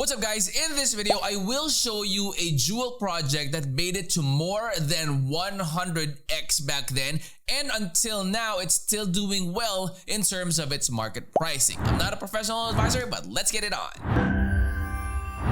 What's up guys, in this video I will show you a jewel project that made it to more than 100x back then, and until now it's still doing well in terms of its market pricing. I'm not a professional advisor, but let's get it on.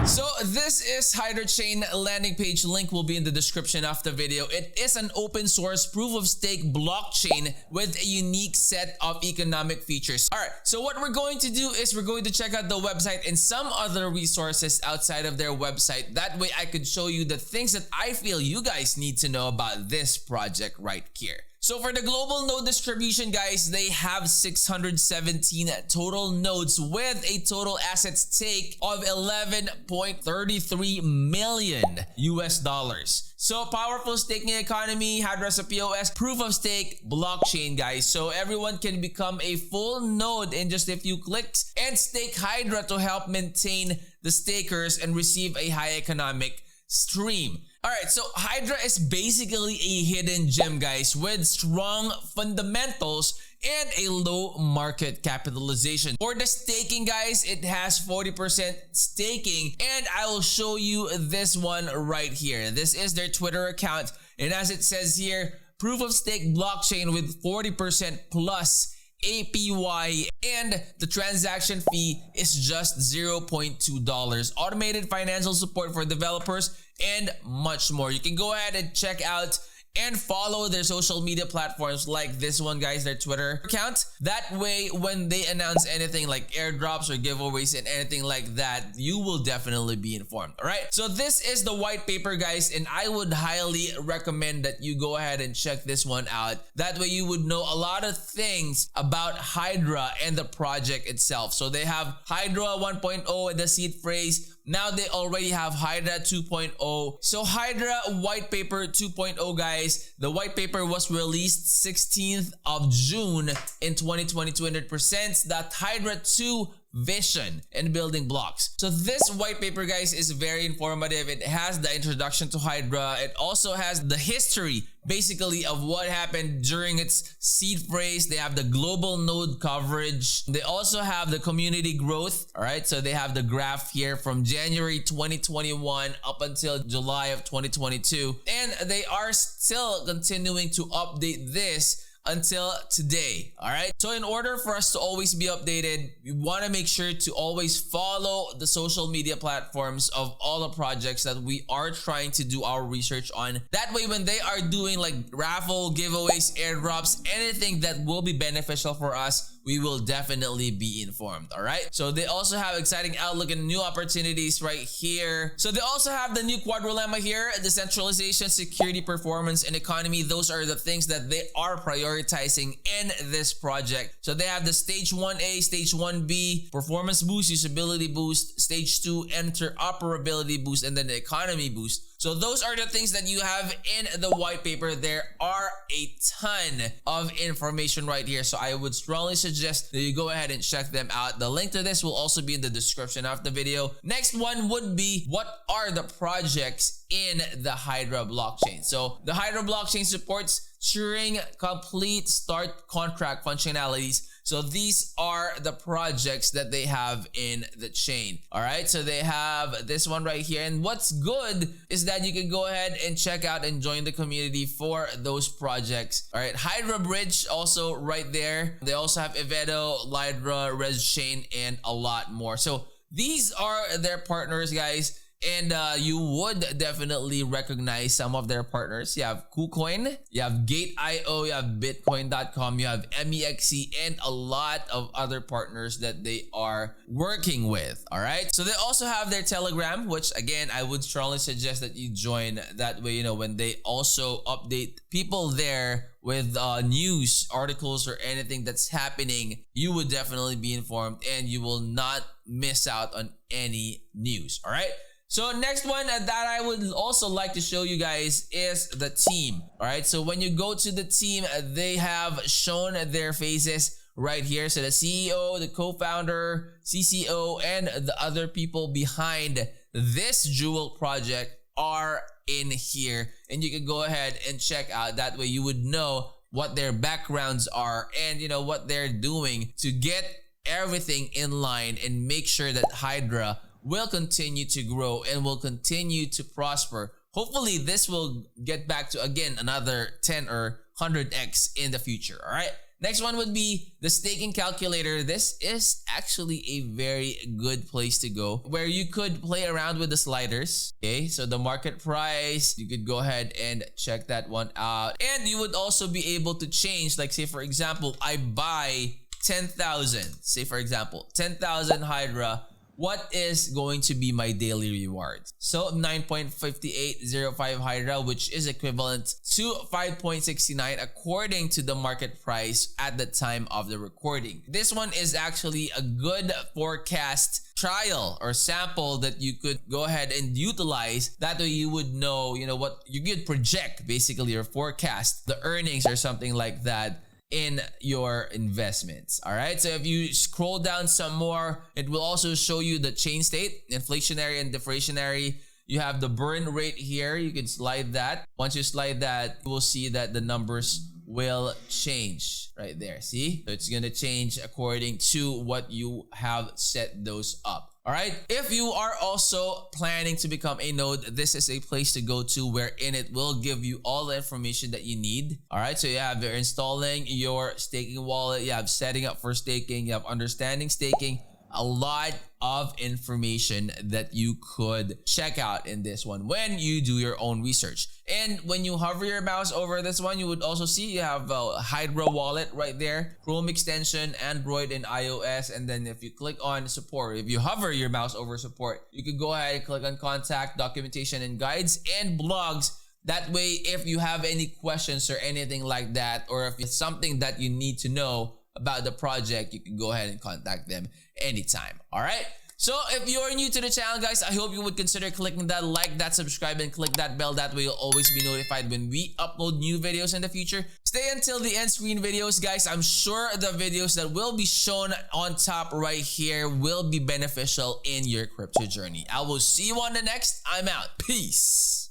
So this is Hydra chain landing page. Link will be in the description of the video. It is an open source proof of stake blockchain with a unique set of economic features. Alright, so what we're going to do is we're going to check out the website and some other resources outside of their website. That way I could show you the things that I feel you guys need to know about this project right here. So for the global node distribution, guys, they have 617 total nodes with a total asset stake of 11.33 million US dollars. So powerful staking economy, Hydra as a POS, proof of stake blockchain, guys. So everyone can become a full node in just a few clicks and stake Hydra to help maintain the stakers and receive a high economic stream. Alright, so Hydra is basically a hidden gem, guys, with strong fundamentals and a low market capitalization. For the staking, guys, it has 40% staking, and I will show you this one right here. This is their Twitter account, and as it says here, proof of stake blockchain with 40% plus APY, and the transaction fee is just $0.2. Automated financial support for developers and much more. You can go ahead and check out and follow their social media platforms like this one, guys, their Twitter account. That way, when they announce anything like airdrops or giveaways and anything like that, you will definitely be informed. All right, so this is the white paper, guys, and I would highly recommend that you go ahead and check this one out. That way you would know a lot of things about Hydra and the project itself. So they have Hydra 1.0 and the seed phrase. Now they already have Hydra 2.0. So Hydra white paper 2.0, guys. The white paper was released 16th of June in 2022, and it presents that Hydra 2 vision and building blocks. So this white paper, guys, is very informative. It has the introduction to Hydra. It also has the history basically of what happened during its seed phrase. They have the global node coverage. They also have the community growth. All right, so they have the graph here from January 2021 up until July of 2022, and they are still continuing to update this until today. All right, so in order for us to always be updated, we want to make sure to always follow the social media platforms of all the projects that we are trying to do our research on. That way, when they are doing like raffle giveaways, airdrops, anything that will be beneficial for us, we will definitely be informed. All right, so they also have exciting outlook and new opportunities right here. So they also have the new quadrilemma here: decentralization, security, performance, and economy. Those are the things that they are prioritizing in this project. So they have the stage 1A, stage 1B, performance boost, usability boost, stage 2, interoperability boost, and then the economy boost. So those are the things that you have in the white paper. There are a ton of information right here, so I would strongly suggest that you go ahead and check them out. The link to this will also be in the description of the video. Next one would be, what are the projects in the Hydra blockchain? So the Hydra blockchain supports Turing complete start contract functionalities. So these are the projects that they have in the chain. All right, so they have this one right here. And what's good is that you can go ahead and check out and join the community for those projects. All right, Hydra Bridge also right there. They also have Evedo, Hydra, ResChain, and a lot more. So these are their partners, guys. And you would definitely recognize some of their partners. You have KuCoin, you have Gate.io, you have Bitcoin.com, you have MEXC, and a lot of other partners that they are working with. All right, so they also have their Telegram, which again, I would strongly suggest that you join. That way, you know, when they also update people there with news, articles, or anything that's happening, you would definitely be informed and you will not miss out on any news. All right, so next one that I would also like to show you guys is the team. All right, so when you go to the team, they have shown their faces right here. So the CEO, the co-founder, CCO, and the other people behind this jewel project are in here, and you can go ahead and check out. That way you would know what their backgrounds are and you know what they're doing to get everything in line and make sure that Hydra will continue to grow and will continue to prosper. Hopefully, this will get back to, again, another 10 or 100x in the future, all right? Next one would be the staking calculator. This is actually a very good place to go where you could play around with the sliders. Okay, so the market price, you could go ahead and check that one out. And you would also be able to change, like say for example, I buy 10,000. Say for example, 10,000 Hydra. What is going to be my daily reward? So 9.5805 Hydra, which is equivalent to 5.69 according to the market price at the time of the recording. This one is actually a good forecast trial or sample that you could go ahead and utilize. That way you would know, what you could project basically or forecast the earnings or something like that in your investments. All right, so if you scroll down some more, it will also show you the chain state, inflationary and deflationary. You have the burn rate here. You can slide that. Once you slide that, you will see that the numbers will change right there. See, so it's gonna change according to what you have set those up. All right, if you are also planning to become a node, this is a place to go to wherein it will give you all the information that you need. All right, so you have you're installing your staking wallet, you have setting up for staking, you have understanding staking, a lot of information that you could check out in this one when you do your own research. And when you hover your mouse over this one, you would also see you have a Hydra wallet right there, Chrome extension, Android and iOS. And then if you click on support, if you hover your mouse over support, you could go ahead and click on contact, documentation and guides and blogs. That way, if you have any questions or anything like that, or if it's something that you need to know about the project, you can go ahead and contact them anytime. All right, so if you're new to the channel, guys, I hope you would consider clicking that like, that subscribe, and click that bell. That way you'll always be notified when we upload new videos in the future. Stay until the end screen videos, guys. I'm sure the videos that will be shown on top right here will be beneficial in your crypto journey. I will see you on the next. I'm out. Peace.